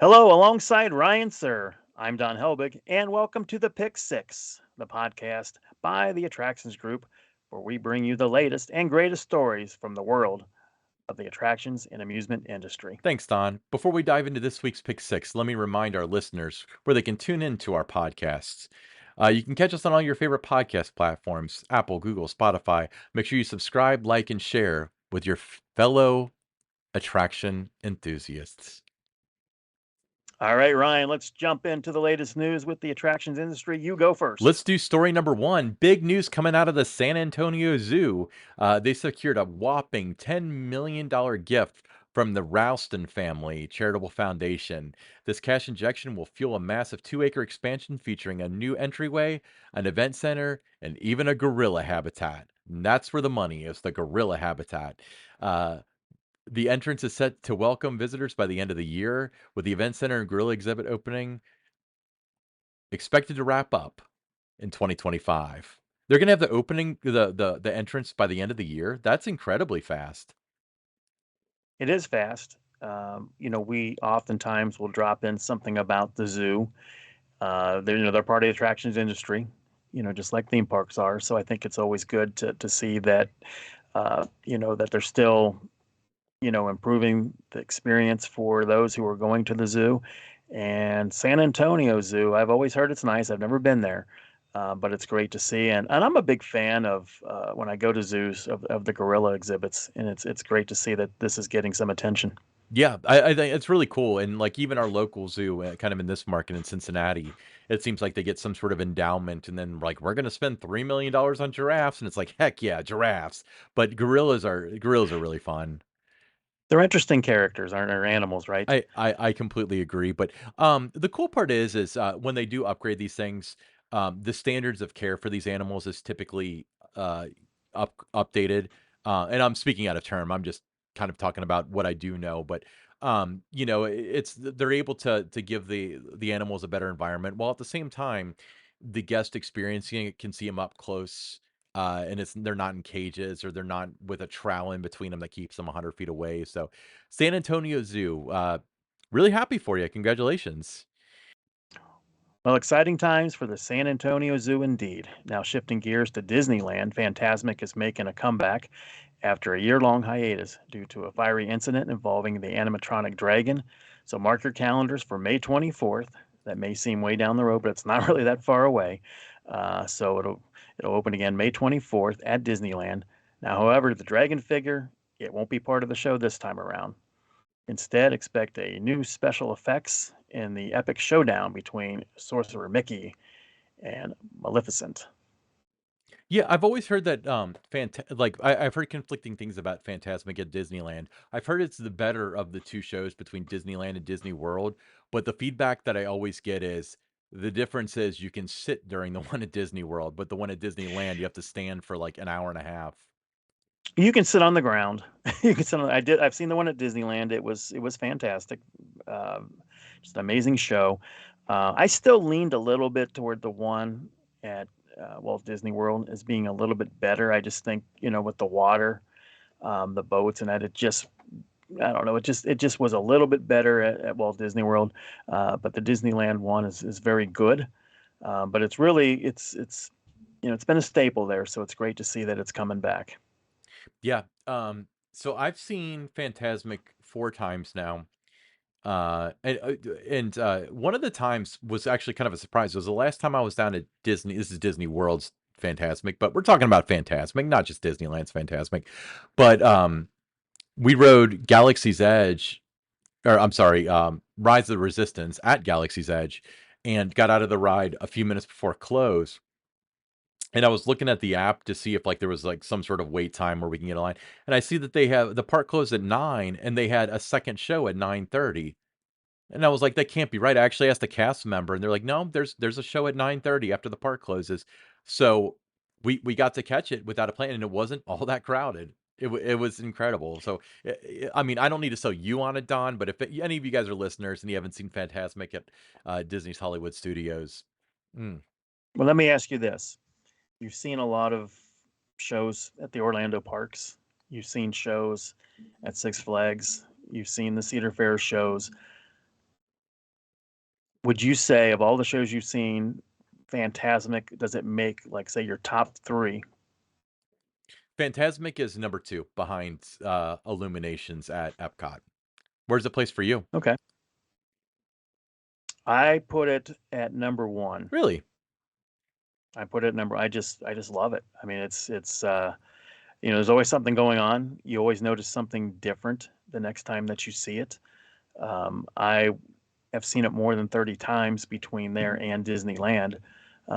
Hello, alongside Ryan Sir. I'm Don Helbig, and welcome to the Pick Six, the podcast by the Attractions Group, where we bring you the latest and greatest stories from the world of the attractions and amusement industry. Thanks, Don. Before we dive into this week's Pick Six, let me remind our listeners where they can tune in to our podcasts. You can catch us on all your favorite podcast platforms: Apple, Google, Spotify. Make sure you subscribe, like, and share with your fellow attraction enthusiasts. All right, Ryan, let's jump into the latest news with the attractions industry. You go first. Let's do story number one. Big news coming out of the San Antonio Zoo. They secured a whopping $10 million gift from the Ralston family charitable foundation. This cash injection will fuel a massive 2-acre expansion featuring a new entryway, an event center, and even a gorilla habitat. And that's where the money is, the gorilla habitat. Uh, the entrance is set to welcome visitors by the end of the year, with the event center and gorilla exhibit opening expected to wrap up in 2025. They're gonna have the opening, the entrance by the end of the year. That's incredibly fast. It is fast. We oftentimes will drop in something about the zoo. They're part of the attractions industry, just like theme parks are. So I think it's always good to see that, that they're still, improving the experience for those who are going to the zoo. And San Antonio Zoo, I've always heard it's nice. I've never been there, but it's great to see. And I'm a big fan of when I go to zoos of the gorilla exhibits, and it's great to see that this is getting some attention. Yeah, I think it's really cool, and, like, even our local zoo, kind of in this market in Cincinnati, it seems like they get some sort of endowment, and then, like, "We're gonna spend $3 million on giraffes," and it's like, "Heck yeah, giraffes." But gorillas are really fun. They're interesting characters, aren't they? Animals, right? I completely agree, but, the cool part is, when they do upgrade these things, the standards of care for these animals is typically, uh, updated, and I'm speaking out of term, I'm just kind of talking about what I do know, but, it's they're able to give the animals a better environment, while at the same time, the guest experiencing it can see them up close, and they're not in cages, or they're not with a trowel in between them that keeps them 100 feet away. So San Antonio Zoo, really happy for you. Congratulations. Well, exciting times for the San Antonio Zoo indeed. Now, shifting gears to Disneyland, Fantasmic is making a comeback after a year-long hiatus due to a fiery incident involving the animatronic dragon. So mark your calendars for May 24th. That may seem way down the road, but it's not really that far away. So it'll open again May 24th at Disneyland. Now, however, the dragon figure, it won't be part of the show this time around. Instead, expect a new special effects in the epic showdown between Sorcerer Mickey and Maleficent. Yeah, I've always heard that I've heard conflicting things about Fantasmic at Disneyland. I've heard it's the better of the two shows between Disneyland and Disney World, but the feedback that I always get is the difference is you can sit during the one at Disney World, but the one at Disneyland you have to stand for like an hour and a half. You can sit on the ground. You can sit on. I've seen the one at Disneyland. It was fantastic. Um, just an amazing show. I still leaned a little bit toward the one at Walt Disney World as being a little bit better. I just think with the water, the boats, and that it just I don't know. It just was a little bit better at Walt Disney World, but the Disneyland one is very good. But it's been a staple there, so it's great to see that it's coming back. Yeah. So I've seen Fantasmic 4 times now. One of the times was actually kind of a surprise. It was the last time I was down at Disney. This is Disney World's Fantasmic, but we're talking about Fantasmic, not just Disneyland's Fantasmic. But we rode Galaxy's Edge, or I'm sorry, Rise of the Resistance at Galaxy's Edge, and got out of the ride a few minutes before close. And I was looking at the app to see if like there was like some sort of wait time where we can get a line. And I see that they have the park closed at 9 and they had a second show at 9:30. And I was like, "That can't be right." I actually asked a cast member, and they're like, "No, there's a show at 9:30 after the park closes." So, we got to catch it without a plan, and it wasn't all that crowded. It was incredible. So, I mean, I don't need to sell you on it, Don, but if any of you guys are listeners and you haven't seen Fantasmic at, Disney's Hollywood Studios, mm, Well, let me ask you this: you've seen a lot of shows at the Orlando parks. You've seen shows at Six Flags. You've seen the Cedar Fair shows. Would you say of all the shows you've seen, Fantasmic, does it make like say your top three? Fantasmic is number 2 behind Illuminations at Epcot. Where's the place for you? Okay. I put it at number one. Really? I put it at number. I just love it. I mean, you know, there's always something going on. You always notice something different the next time that you see it. I have seen it more than 30 times between there and Disneyland.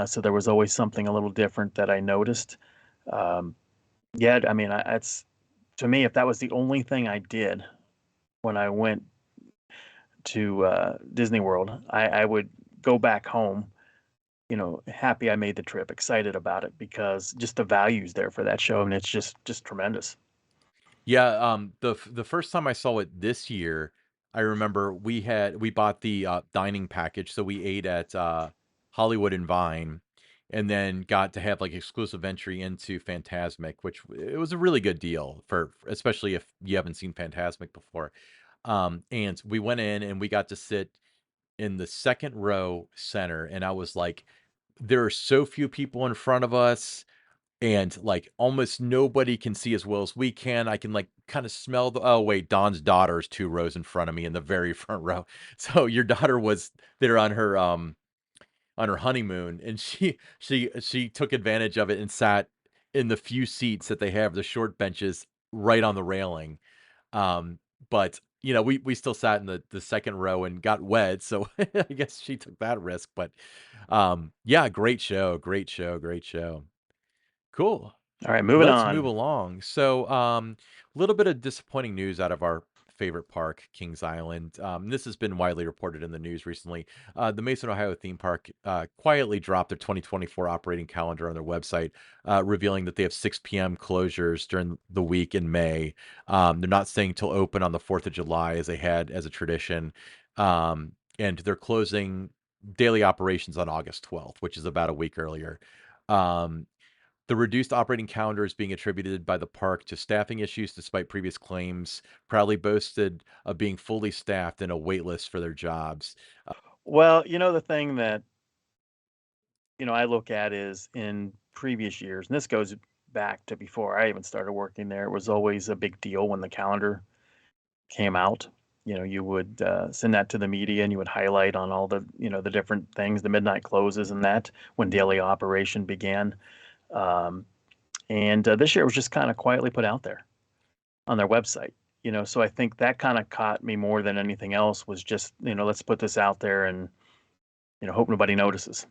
So there was always something a little different that I noticed. Um, yeah, I mean, it's to me, if that was the only thing I did when I went to Disney World, I would go back home, you know, happy I made the trip, excited about it because just the values there for that show, and it's just tremendous. Yeah, the first time I saw it this year, I remember we bought the dining package, so we ate at Hollywood and Vine, and then got to have like exclusive entry into Fantasmic, which it was a really good deal especially if you haven't seen Fantasmic before. And we went in and we got to sit in the second row center, and I was like, there are so few people in front of us and like almost nobody can see as well as we can. I can like kind of smell the oh wait, Don's daughter's 2 rows in front of me in the very front row. So your daughter was there on her honeymoon and she took advantage of it and sat in the few seats that they have, the short benches right on the railing. Um, but you know, we still sat in the second row and got wed, so I guess she took that risk. But yeah, great show, great show, great show. Cool. All right, moving Let's move on. along. So, a little bit of disappointing news out of our favorite park, Kings Island. This has been widely reported in the news recently. The Mason, Ohio theme park quietly dropped their 2024 operating calendar on their website, revealing that they have 6 p.m. closures during the week in May. They're not staying till open on the 4th of July as they had as a tradition. And they're closing daily operations on August 12th, which is about a week earlier. Um, the reduced operating calendar is being attributed by the park to staffing issues, despite previous claims proudly boasted of being fully staffed and a wait list for their jobs. Well, you know, the thing that, you know, I look at is in previous years, and this goes back to before I even started working there, it was always a big deal when the calendar came out. You know, you would send that to the media and you would highlight on all the, you know, the different things, the midnight closes and that when daily operation began. Um, and this year it was just kind of quietly put out there on their website. You know, so I think that kind of caught me more than anything else was just, you know, let's put this out there and, you know, hope nobody notices.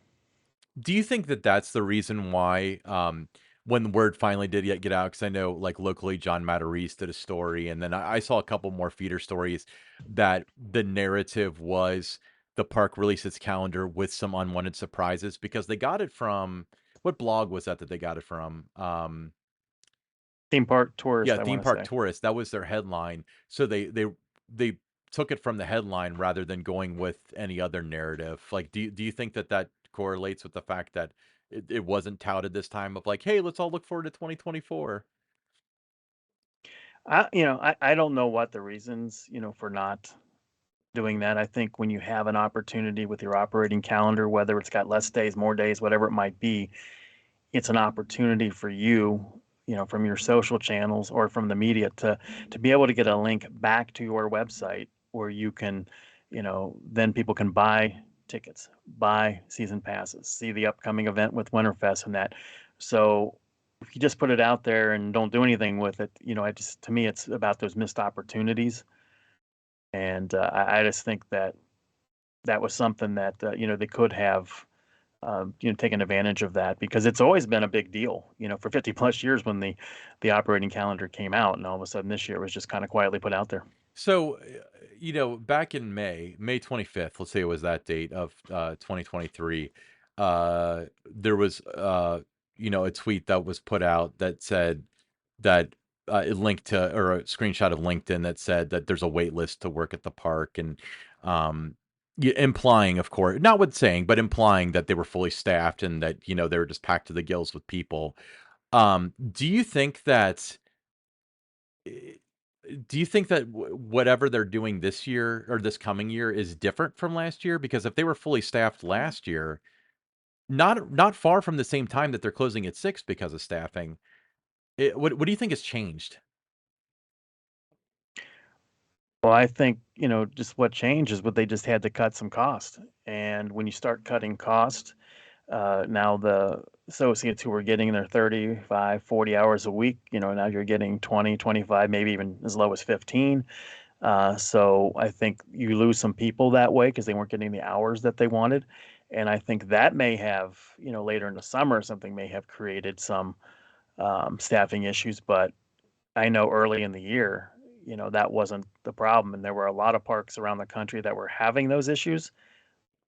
Do you think that that's the reason why, when the word finally did get out? Because I know, like locally, John Matarese did a story, and then I saw a couple more feeder stories that the narrative was the park released its calendar with some unwanted surprises because they got it from what blog was that they got it from? Theme park tourist, Yeah, I Theme want to Park say. Tourist, that was their headline. So they took it from the headline rather than going with any other narrative. Like, do you think that that correlates with the fact that it wasn't touted this time of like, "Hey, let's all look forward to 2024." You know, I don't know what the reasons, you know, for not doing that. I think when you have an opportunity with your operating calendar, whether it's got less days, more days, whatever it might be, it's an opportunity for you, you know, from your social channels or from the media to be able to get a link back to your website where you can, you know, then people can buy tickets, buy season passes, see the upcoming event with Winterfest and that. So if you just put it out there and don't do anything with it, you know, I just to me it's about those missed opportunities, and I just think that that was something that you know they could have you know, taken advantage of that because it's always been a big deal, you know, for 50 plus years when the operating calendar came out, and all of a sudden this year it was just kind of quietly put out there. So, back in May 25th, let's say it was that date of 2023, there was a tweet that was put out that said that it linked to or a screenshot of LinkedIn that said that there's a wait list to work at the park and um implying, of course, not what saying, but implying that they were fully staffed and that they were just packed to the gills with people. Do you think that eh, do you think that whatever they're doing this year or this coming year is different from last year? Because if they were fully staffed last year, not far from the same time that they're closing at 6 because of staffing, what do you think has changed? Well, I think, just what changed is what they just had to cut some cost. And when you start cutting cost, now the associates who were getting their 35, 40 hours a week, now you're getting 20, 25, maybe even as low as 15. So I think you lose some people that way because they weren't getting the hours that they wanted. And I think that may have, later in the summer, or something may have created some staffing issues. But I know early in the year, that wasn't the problem. And there were a lot of parks around the country that were having those issues,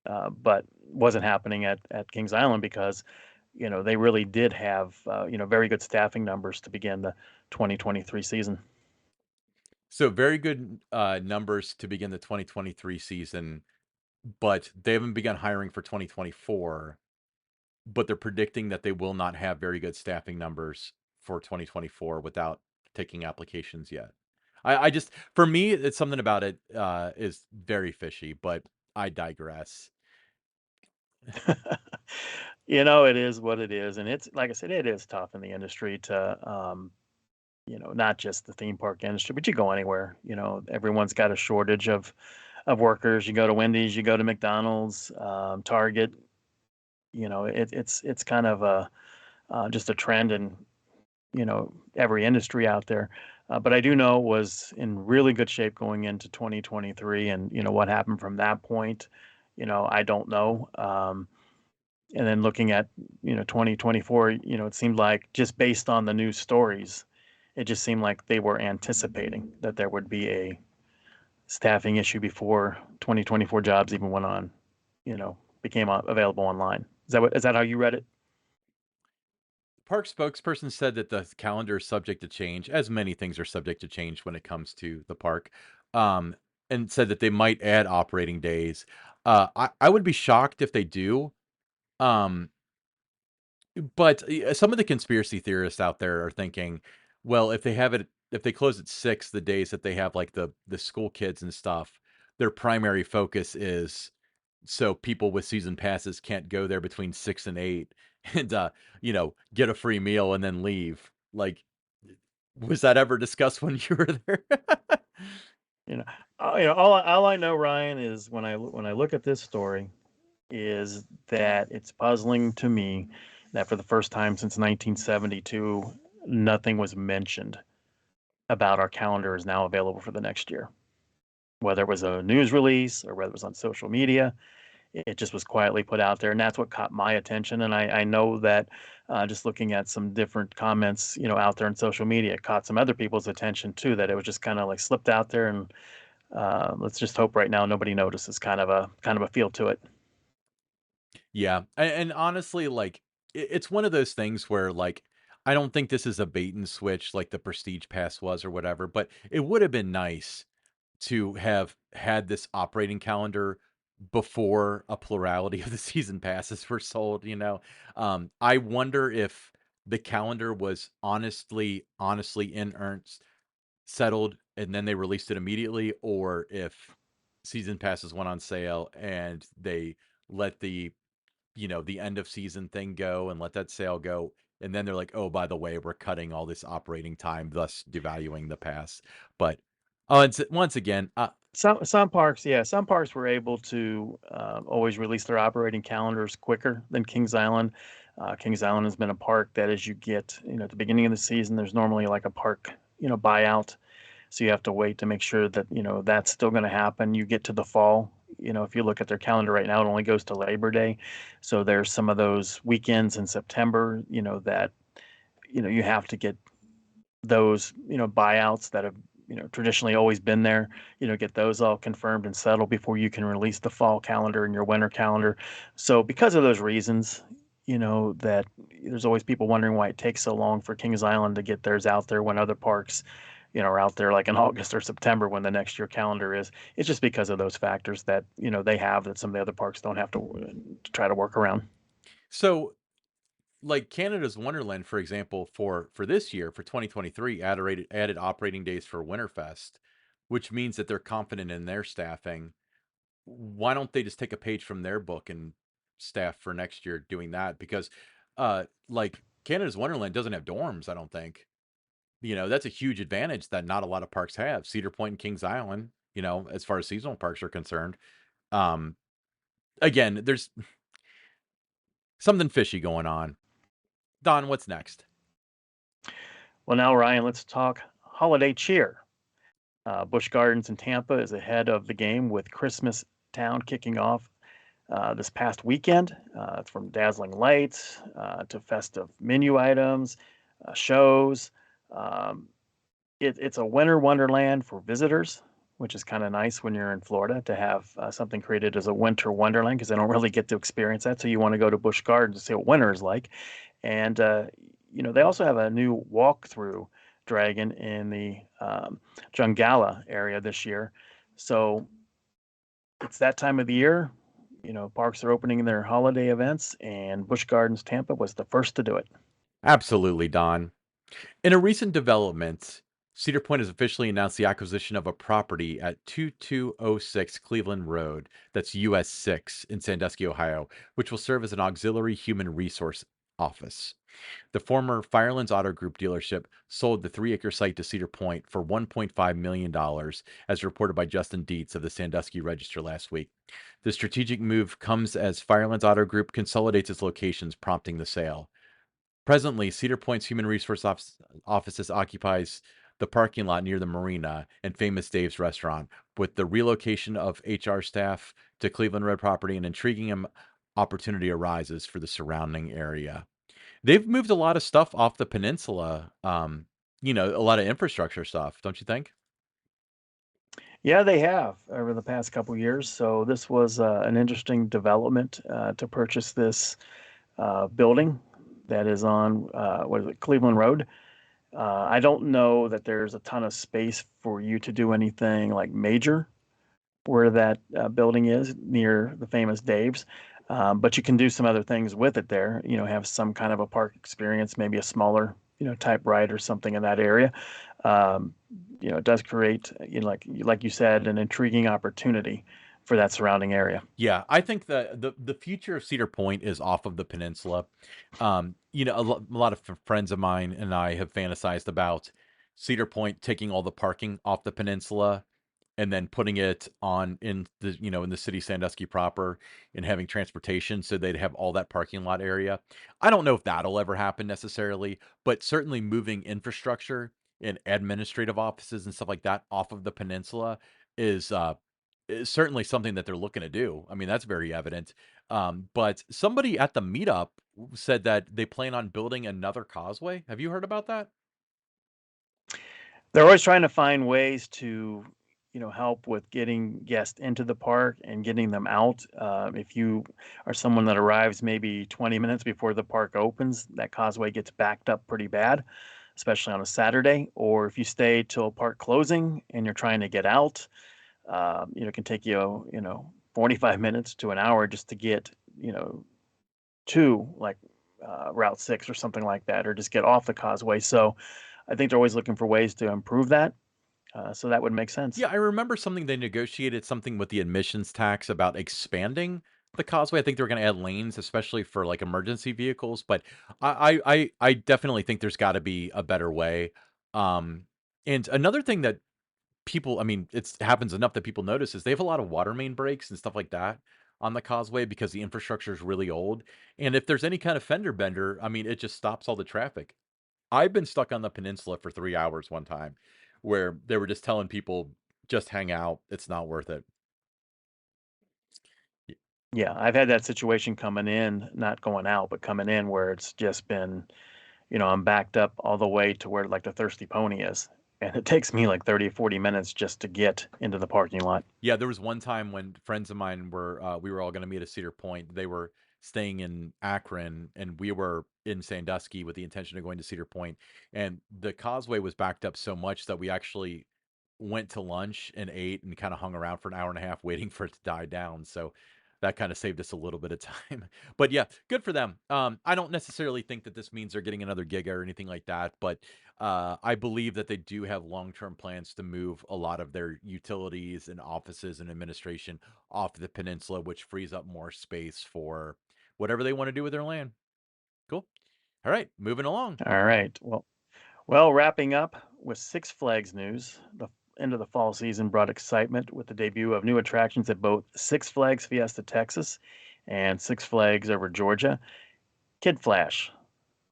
but wasn't happening at Kings Island because, they really did have, very good staffing numbers to begin the 2023 season. So very good numbers to begin the 2023 season, but they haven't begun hiring for 2024. But they're predicting that they will not have very good staffing numbers for 2024 without taking applications yet. I just for me, it's something about it is very fishy, but I digress. It is what it is, and it's like I said, it is tough in the industry to, not just the theme park industry, but you go anywhere. Everyone's got a shortage of workers. You go to Wendy's, you go to McDonald's, Target. It's kind of a just a trend in every industry out there. But I do know it was in really good shape going into 2023, and what happened from that point, I don't know. And then looking at 2024, it seemed like just based on the news stories, it just seemed like they were anticipating that there would be a staffing issue before 2024 jobs even went on, became available online. Is that how you read it? Park spokesperson said that the calendar is subject to change, as many things are subject to change when it comes to the park, um, and said that they might add operating days. I would be shocked if they do. Um, But, some of the conspiracy theorists out there are thinking, well, if they close at 6 the days that they have, like, the school kids and stuff, their primary focus is so people with season passes can't go there between 6 and 8 and, get a free meal and then leave. Like, was that ever discussed when you were there? You know, all I know, Ryan, is when I look at this story, is that it's puzzling to me that for the first time since 1972, nothing was mentioned about our calendar is now available for the next year. Whether it was a news release or whether it was on social media, it just was quietly put out there, and that's what caught my attention. And I know that just looking at some different comments, out there on social media, it caught some other people's attention too. That it was just kind of like slipped out there, and let's just hope right now nobody notices. Kind of a feel to it. Yeah, and honestly, like, it's one of those things where, like, I don't think this is a bait and switch like the Prestige Pass was or whatever, but it would have been nice to have had this operating calendar before a plurality of the season passes were sold, you know? I wonder if the calendar was honestly in earnest settled and then they released it immediately, or if season passes went on sale and they let the end of season thing go and let that sale go. And then they're like, oh, by the way, we're cutting all this operating time, thus devaluing the pass. But once again, Some parks were able to always release their operating calendars quicker than Kings Island. Kings Island has been a park that, as you get, at the beginning of the season, there's normally like a park, buyout, so you have to wait to make sure that that's still going to happen. You get to the fall. If you look at their calendar right now, it only goes to Labor Day, so there's some of those weekends in September, that you have to get those buyouts that have traditionally always been there, get those all confirmed and settled before you can release the fall calendar and your winter calendar. So because of those reasons, that there's always people wondering why it takes so long for Kings Island to get theirs out there when other parks are out there like in August or September when the next year calendar is. It's just because of those factors that they have that some of the other parks don't have to try to work around. so like Canada's Wonderland, for example, for this year, for 2023, added operating days for Winterfest, which means that they're confident in their staffing. Why don't they just take a page from their book and staff for next year doing that? Because, like Canada's Wonderland doesn't have dorms, I don't think. That's a huge advantage that not a lot of parks have. Cedar Point and Kings Island, as far as seasonal parks are concerned. Um, Again, there's something fishy going on. Don, what's next? Well, now, Ryan, let's talk holiday cheer. Busch Gardens in Tampa is ahead of the game with Christmas Town kicking off this past weekend. From dazzling lights to festive menu items, shows. Um, it's a winter wonderland for visitors, which is kind of nice when you're in Florida to have something created as a winter wonderland because they don't really get to experience that. So you want to go to Busch Gardens to see what winter is like. And, they also have a new walk-through dragon in the Jungala area this year. So it's that time of the year. Parks are opening their holiday events, and Busch Gardens Tampa was the first to do it. Absolutely, Don. In a recent development, Cedar Point has officially announced the acquisition of a property at 2206 Cleveland Road, that's US 6 in Sandusky, Ohio, which will serve as an auxiliary human resource office. The former Firelands Auto Group dealership sold the 3-acre site to Cedar Point for $1.5 million, as reported by Justin Dietz of the Sandusky Register last week. The strategic move comes as Firelands Auto Group consolidates its locations, prompting the sale. Presently, Cedar Point's human resource offices occupies the parking lot near the marina and Famous Dave's restaurant. With the relocation of HR staff to Cleveland Road property, an intriguing opportunity arises for the surrounding area. They've moved a lot of stuff off the peninsula, a lot of infrastructure stuff, don't you think? Yeah, they have over the past couple years. So this was an interesting development to purchase this building that is on what is it, Cleveland Road. I don't know that there's a ton of space for you to do anything like major where that building is near the Famous Dave's. But you can do some other things with it there. Have some kind of a park experience, maybe a smaller, type ride or something in that area. Um, it does create, like you said, an intriguing opportunity for that surrounding area. Yeah, I think the future of Cedar Point is off of the peninsula. A lot of friends of mine and I have fantasized about Cedar Point taking all the parking off the peninsula and then putting it on in the city Sandusky proper and having transportation so they'd have all that parking lot area. I don't know if that'll ever happen necessarily, but certainly moving infrastructure and administrative offices and stuff like that off of the peninsula is certainly something that they're looking to do. I mean, that's very evident. But somebody at the meetup said that they plan on building another causeway. Have you heard about that? They're always trying to find ways to, help with getting guests into the park and getting them out. If you are someone that arrives maybe 20 minutes before the park opens, that causeway gets backed up pretty bad, especially on a Saturday. Or if you stay till park closing and you're trying to get out, it can take you, 45 minutes to an hour just to get, to like Route 6 or something like that, or just get off the causeway. So I think they're always looking for ways to improve that. So that would make sense. Yeah, I remember something they negotiated something with the admissions tax about expanding the causeway. I think they were going to add lanes, especially for like emergency vehicles. But I definitely think there's got to be a better way. And another thing that people, I mean, it happens enough that people notice is they have a lot of water main breaks and stuff like that on the causeway because the infrastructure is really old. And if there's any kind of fender bender, I mean, it just stops all the traffic. I've been stuck on the peninsula for 3 hours one time where they were just telling people, just hang out. It's not worth it. Y- Yeah, I've had that situation coming in, not going out, but coming in where it's just been, I'm backed up all the way to where like the Thirsty Pony is. And it takes me like 30 or 40 minutes just to get into the parking lot. Yeah, there was one time when friends of mine we were all going to meet at Cedar Point. They were staying in Akron and we were in Sandusky with the intention of going to Cedar Point. And the causeway was backed up so much that we actually went to lunch and ate and kind of hung around for an hour and a half waiting for it to die down. So That kind of saved us a little bit of time. But yeah, good for them. I don't necessarily think that this means they're getting another giga or anything like that, but I believe that they do have long-term plans to move a lot of their utilities and offices and administration off the peninsula, which frees up more space for whatever they want to do with their land. Cool. All right, moving along. All right. Well, wrapping up with Six Flags news. The end of the fall season brought excitement with the debut of new attractions at both Six Flags Fiesta Texas and Six Flags over Georgia. Kid Flash,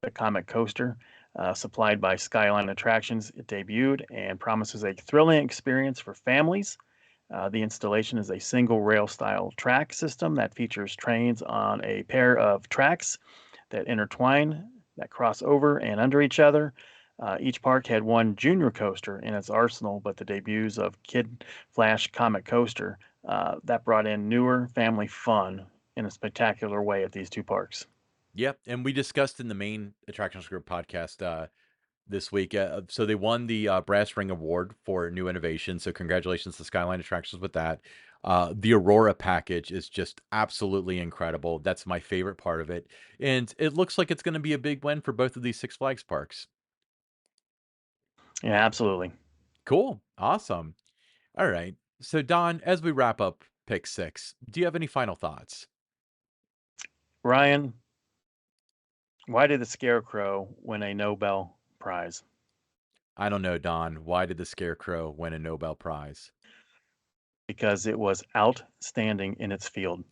the comic coaster, supplied by Skyline Attractions, it debuted and promises a thrilling experience for families. The installation is a single rail style track system that features trains on a pair of tracks that intertwine, that cross over and under each other. Each park had one junior coaster in its arsenal, but the debuts of Kid Flash Comic Coaster that brought in newer family fun in a spectacular way at these two parks. Yep, and we discussed in the main Attractions Group podcast this week. So they won the Brass Ring Award for new innovation. So congratulations to Skyline Attractions with that. The Aurora package is just absolutely incredible. That's my favorite part of it, and it looks like it's going to be a big win for both of these Six Flags parks. Yeah, absolutely. Cool, awesome. All right. So Don, as we wrap up Pick Six, do you have any final thoughts? Ryan, why did the Scarecrow win a Nobel Prize? I don't know, Don. Why did the Scarecrow win a Nobel Prize? Because it was outstanding in its field.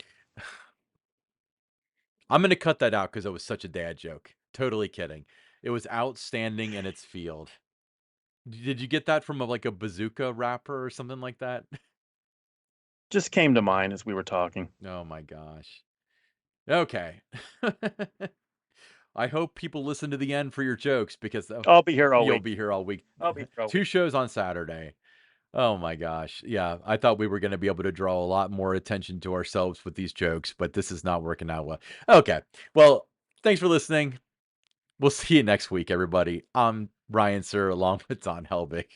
I'm gonna cut that out because it was such a dad joke. Totally kidding. It was outstanding in its field. Did you get that from like a bazooka rapper or something like that? Just came to mind as we were talking. Oh my gosh. Okay. I hope people listen to the end for your jokes because I'll be here all you'll week. be here all week. I'll be here all Two week. shows on Saturday. Oh my gosh. Yeah, I thought we were going to be able to draw a lot more attention to ourselves with these jokes, but this is not working out well. Okay. Well, thanks for listening. We'll see you next week, everybody. I'm Ryan Sir along with Don Helbig.